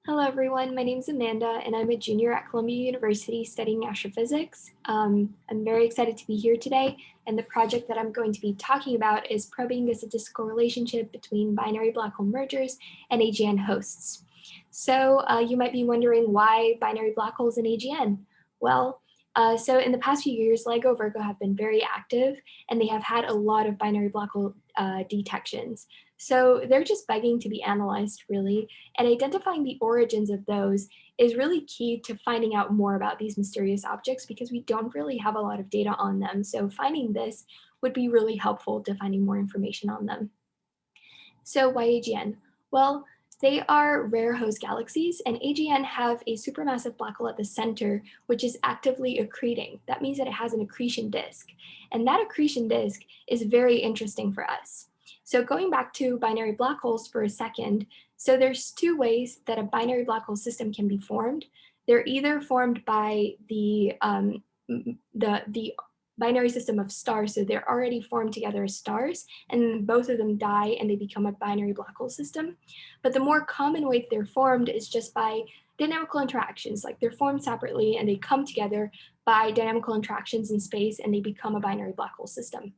Hello everyone, my name is Amanda and I'm a junior at Columbia University studying astrophysics. I'm very excited to be here today, and the project that I'm going to be talking about is probing the statistical relationship between binary black hole mergers and AGN hosts. So you might be wondering why binary black holes and AGN? Well, so in the past few years, LIGO Virgo have been very active and they have had a lot of binary black hole detections. So they're just begging to be analyzed, really, and identifying the origins of those is really key to finding out more about these mysterious objects because we don't really have a lot of data on them. So finding this would be really helpful to finding more information on them. So why AGN? Well, they are rare host galaxies, and AGN have a supermassive black hole at the center, which is actively accreting. That means that it has an accretion disk, and that accretion disk is very interesting for us. So going back to binary black holes for a second, so there's two ways that a binary black hole system can be formed. They're either formed by the binary system of stars, so they're already formed together as stars, and both of them die and they become a binary black hole system. But the more common way they're formed is just by dynamical interactions, like they're formed separately and they come together by dynamical interactions in space and they become a binary black hole system.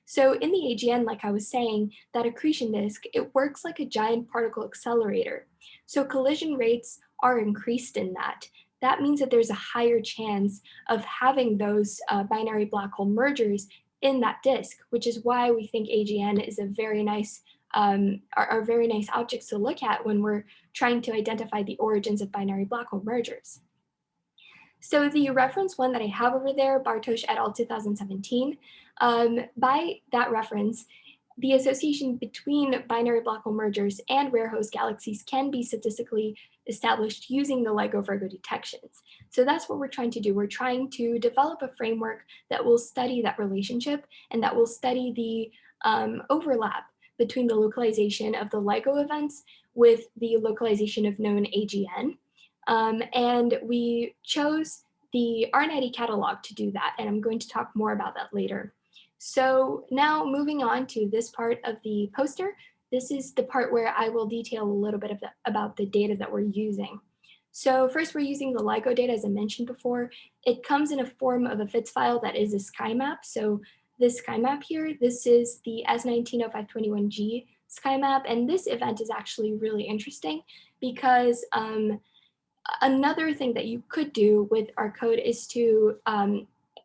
So in the AGN, like I was saying, that accretion disk, it works like a giant particle accelerator. So collision rates are increased in that. That means that there's a higher chance of having those binary black hole mergers in that disk, which is why we think AGN is a very nice are very nice objects to look at when we're trying to identify the origins of binary black hole mergers. So the reference one that I have over there, Bartosz et al. 2017, by that reference, the association between binary black hole mergers and rare host galaxies can be statistically established using the LIGO Virgo detections. So that's what we're trying to do. We're trying to develop a framework that will study that relationship and that will study the overlap between the localization of the LIGO events with the localization of known AGN. And we chose the R90 catalog to do that, and I'm going to talk more about that later. So now moving on to this part of the poster, this is the part where I will detail a little bit about the data that we're using. So first we're using the LIGO data, as I mentioned before. It comes in a form of a FITS file that is a sky map. So this sky map here, this is the S190521G sky map, and this event is actually really interesting because another thing that you could do with our code is to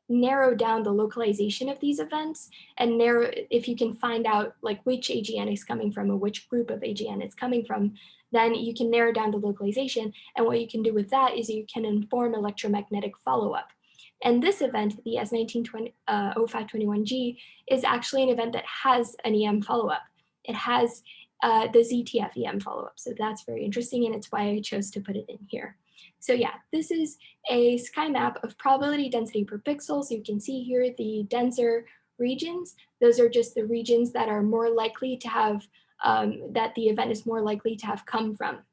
narrow down the localization of these events and narrow if you can find out like which AGN is coming from or which group of AGN it's coming from, then you can narrow down the localization. And what you can do with that is you can inform electromagnetic follow-up. And this event, the S190521G, is actually an event that has an EM follow-up. It has the ZTF EM follow-up. So that's very interesting, and it's why I chose to put it in here. So yeah, this is a sky map of probability density per pixel. So you can see here the denser regions. Those are just the regions that are more likely to have, that the event is more likely to have come from.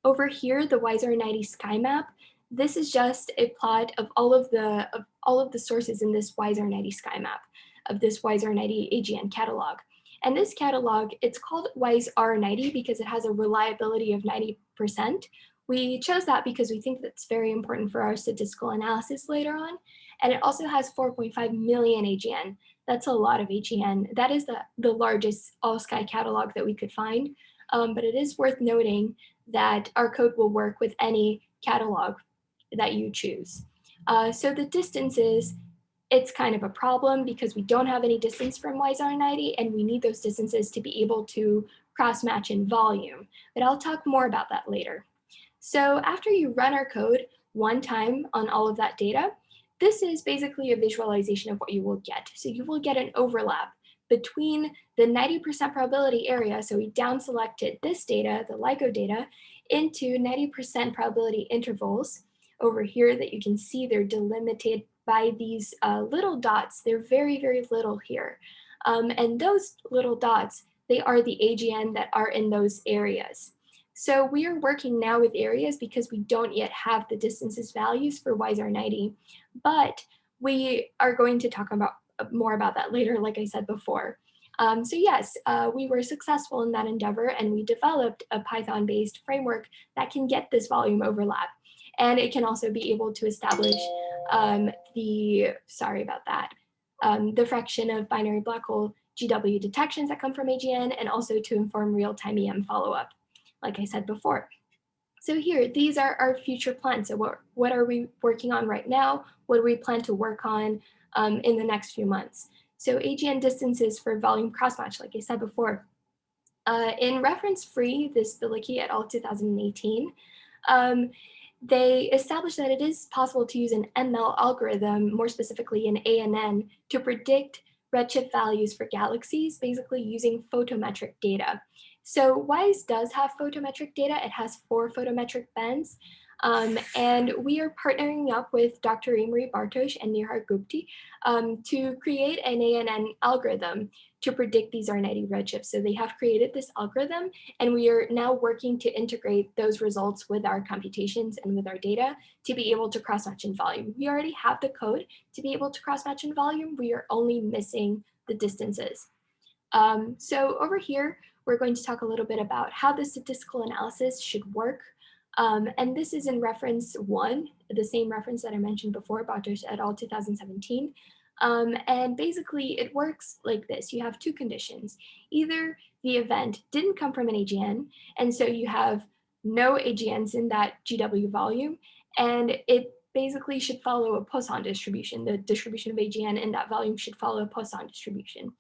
Over here, the WISE-R90 sky map, this is just a plot of all of the sources in this WISE-R90 sky map, of this WISE-R90 AGN catalog. And this catalog, it's called WISE-R90 because it has a reliability of 90%. We chose that because we think that's very important for our statistical analysis later on. And it also has 4.5 million AGN. That's a lot of AGN. That is the largest all-sky catalog that we could find. But it is worth noting that our code will work with any catalog that you choose. So the distances, it's kind of a problem because we don't have any distance from WISE-R90 and we need those distances to be able to cross-match in volume. But I'll talk more about that later. So after you run our code one time on all of that data, this is basically a visualization of what you will get. So you will get an overlap between the 90% probability area, so we down selected this data, the LIGO data, into 90% probability intervals over here that you can see they're delimited by these little dots. They're very, very little here. And those little dots, they are the AGN that are in those areas. So we are working now with areas because we don't yet have the distances values for WISE-R90, but we are going to talk about more about that later, like I said before. So yes, we were successful in that endeavor, and we developed a Python-based framework that can get this volume overlap. And it can also be able to establish the fraction of binary black hole GW detections that come from AGN, and also to inform real-time EM follow-up, like I said before. So here, these are our future plans. So what are we working on right now? What do we plan to work on in the next few months? So AGN distances for volume crossmatch, like I said before. In reference free, this Bilicki et al. 2018, they established that it is possible to use an ML algorithm, more specifically an ANN, to predict redshift values for galaxies, basically using photometric data. So WISE does have photometric data. It has 4 photometric bands. And we are partnering up with Dr. Imre Bartosz and Nihar Gupti to create an ANN algorithm to predict these R90 redshifts. So they have created this algorithm, and we are now working to integrate those results with our computations and with our data to be able to cross-match in volume. We already have the code to be able to cross-match in volume. We are only missing the distances. So over here, we're going to talk a little bit about how the statistical analysis should work. And this is in reference 1, the same reference that I mentioned before, Bartosz et al. 2017. And basically, it works like this. You have 2 conditions. Either the event didn't come from an AGN, and so you have no AGNs in that GW volume, and it basically should follow a Poisson distribution. The distribution of AGN in that volume should follow a Poisson distribution.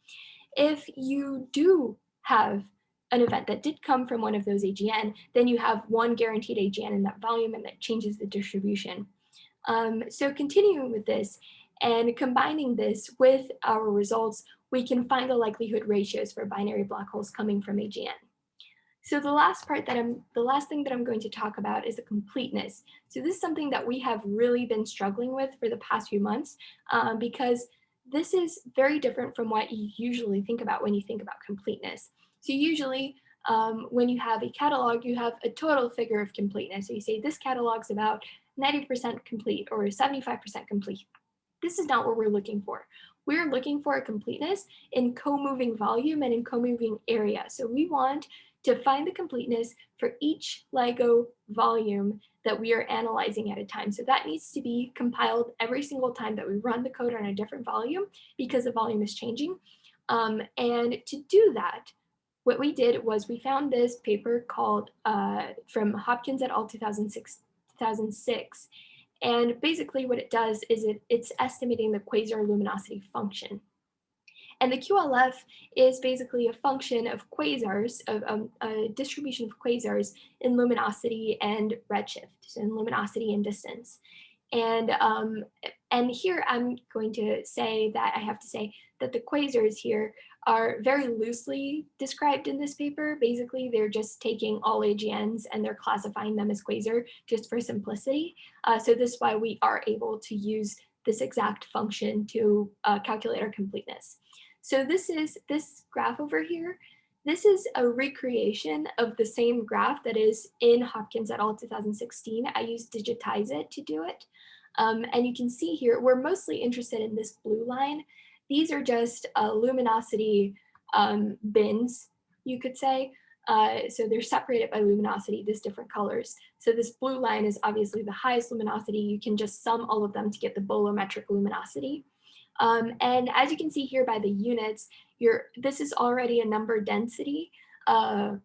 If you do have an event that did come from one of those AGN, then you have one guaranteed AGN in that volume, and that changes the distribution. So continuing with this and combining this with our results, we can find the likelihood ratios for binary black holes coming from AGN. So the last thing that I'm going to talk about is the completeness. So this is something that we have really been struggling with for the past few months, because this is very different from what you usually think about when you think about completeness. So usually when you have a catalog, you have a total figure of completeness. So you say this catalog's about 90% complete or 75% complete. This is not what we're looking for. We're looking for a completeness in co-moving volume and in co-moving area. So we want to find the completeness for each LIGO volume that we are analyzing at a time. So that needs to be compiled every single time that we run the code on a different volume, because the volume is changing. And to do that, what we did was we found this paper called from Hopkins et al. 2006. And basically what it does is it's estimating the quasar luminosity function. And the QLF is basically a function of quasars, a distribution of quasars in luminosity and redshift, so in luminosity and distance. And here I'm going to say that I have to say that the quasars here are very loosely described in this paper. Basically, they're just taking all AGNs and they're classifying them as quasar just for simplicity. So this is why we are able to use this exact function to calculate our completeness. So this graph over here. This is a recreation of the same graph that is in Hopkins et al. 2016. I used Digitize It to do it. And you can see here, we're mostly interested in this blue line. These are just luminosity bins, you could say. So they're separated by luminosity, these different colors. So this blue line is obviously the highest luminosity. You can just sum all of them to get the bolometric luminosity. And as you can see here by the units, this is already a number density per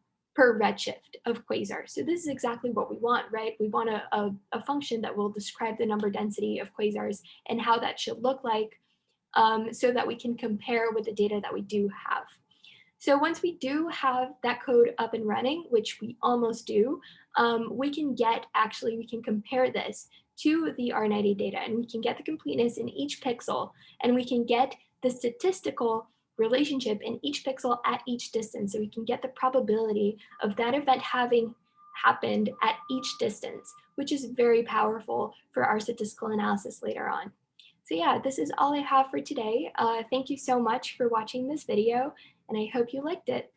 redshift of quasar. So this is exactly what we want, right? We want a function that will describe the number density of quasars and how that should look like, so that we can compare with the data that we do have. So once we do have that code up and running, which we almost do, we can compare this to the R90 data, and we can get the completeness in each pixel, and we can get the statistical relationship in each pixel at each distance. So we can get the probability of that event having happened at each distance, which is very powerful for our statistical analysis later on. So yeah, this is all I have for today. Thank you so much for watching this video, and I hope you liked it.